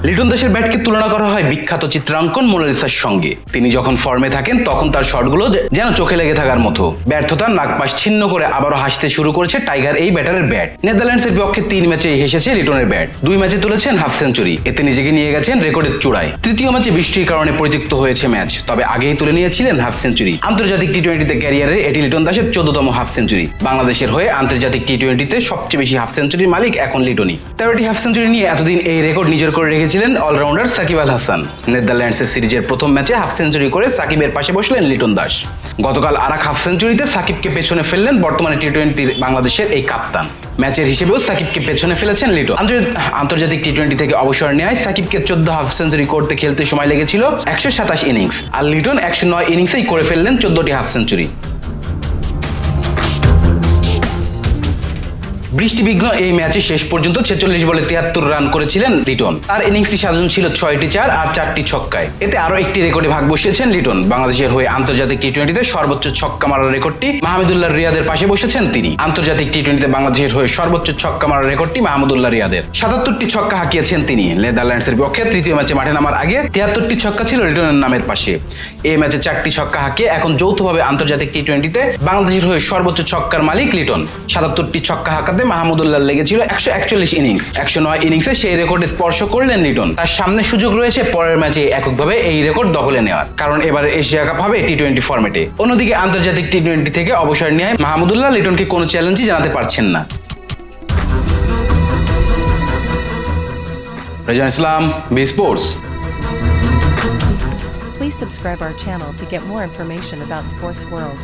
লিটন দাসের ব্যাটকে তুলনা করা হয় বিখ্যাত চিত্রাঙ্কন মোনালিসার সঙ্গে। তিনি যখন ফর্মে থাকেন তখন তার শটগুলো যেন চোখে লেগে থাকার মতো। ব্যর্থতার নাগপাশ ছিন্ন করে আবারও হাসতে শুরু করেছে টাইগার এই ব্যাটারের ব্যাট। নেদারল্যান্ডসের বিপক্ষে 3 ম্যাচে হেসেছে লিটনের ব্যাট। 2 ম্যাচে তুলেছেন হাফ সেঞ্চুরি, এতে নিজেকে নিয়ে গেছেন রেকর্ডের চূড়ায়। তৃতীয় ম্যাচে বৃষ্টির কারণে পরিত্যক্ত হয়েছে ম্যাচ, তবে আগেই তুলে নিয়েছিলেন হাফ সেঞ্চুরি। আন্তর্জাতিক টি-20তে ক্যারিয়ারে এটি লিটন দাসের 14তম হাফ সেঞ্চুরি। বাংলাদেশের হয়ে আন্তর্জাতিক টি-20তে সবচেয়ে বেশি হাফ সেঞ্চুরির মালিক এখন লিটনই। 13টি হাফ সেঞ্চুরি নিয়ে এতদিন এই রেকর্ড নিজের করে রেখেছিলেন অলরাউন্ডার সাকিব আল হাসান। নেদারল্যান্ডসের সিরিজের প্রথম ম্যাচে হাফ সেঞ্চুরি করে সাকিবের পাশে বসলেন লিটন দাস। গতকাল আরেক হাফ সেঞ্চুরিতে সাকিবকে পেছনে ফেললেন বর্তমানে টি-20 বাংলাদেশের এই কাপ্তান। ম্যাচের হিসেবেও সাকিবকে পেছনে ফেলেছেন লিটন। আন্তর্জাতিক টি-20 থেকে অবসর নেয় সাকিবকে 14 হাফ সেঞ্চুরি করতে খেলতে সময় লেগেছিল 127 ইনিংস, আর লিটন 109 ইনিংসেই করে ফেললেন 14টি হাফ সেঞ্চুরি। বৃষ্টিবিঘ্ন এই ম্যাচে শেষ পর্যন্ত 46 বলে 73 রান করেছিলেন লিটন। তার ইনিংসটি সাজানো ছিল 6টি 4 আর 4টি ছক্কায়। এতে আরো একটি রেকর্ডে ভাগ বসিয়েছেন লিটন। বাংলাদেশের হয়ে আন্তর্জাতিক টি-20তে সর্বোচ্চ ছক্কা মারার রেকর্ডটি মাহমুদুল্লাহ রিয়াদের পাশে বসেছেন তিনি। আন্তর্জাতিক টি-20তে বাংলাদেশের হয়ে সর্বোচ্চ ছক্কা মারার রেকর্ডটি মাহমুদুল্লাহ রিয়াদের। 77টি ছক্কা হাঁকিয়েছেন তিনি। নেদারল্যান্ডসের বিপক্ষে তৃতীয় ম্যাচে মাঠে নামার আগে 73টি ছক্কা ছিল লিটনের নামের পাশে। এই ম্যাচে 4টি ছক্কা হাঁকিয়ে এখন যৌথভাবে আন্তর্জাতিক টি-20তে বাংলাদেশের হয়ে সর্বোচ্চ ছক্কার মালিক লিটন। 77টি ছক্কা হাঁকাতে মাহমুদুল্লাহ লেগেছিল 141 ইনিংস। 109 ইনিংসে সেই রেকর্ডে স্পর্শ করলেন লিটন। তার সামনে সুযোগ রয়েছে পরের ম্যাচে এককভাবে এই রেকর্ড দখলে নেওয়ার, কারণ এবার এশিয়া কাপ হবে টি-20 ফরম্যাটে। অন্যদিকে আন্তর্জাতিক টি-20 থেকে অবসর নেয় মাহমুদুল্লাহ লিটনকে কোনো চ্যালেঞ্জই জানাতে পারছেন না। Rezan Islam, B Sports. Please subscribe our channel to get more information about sports world.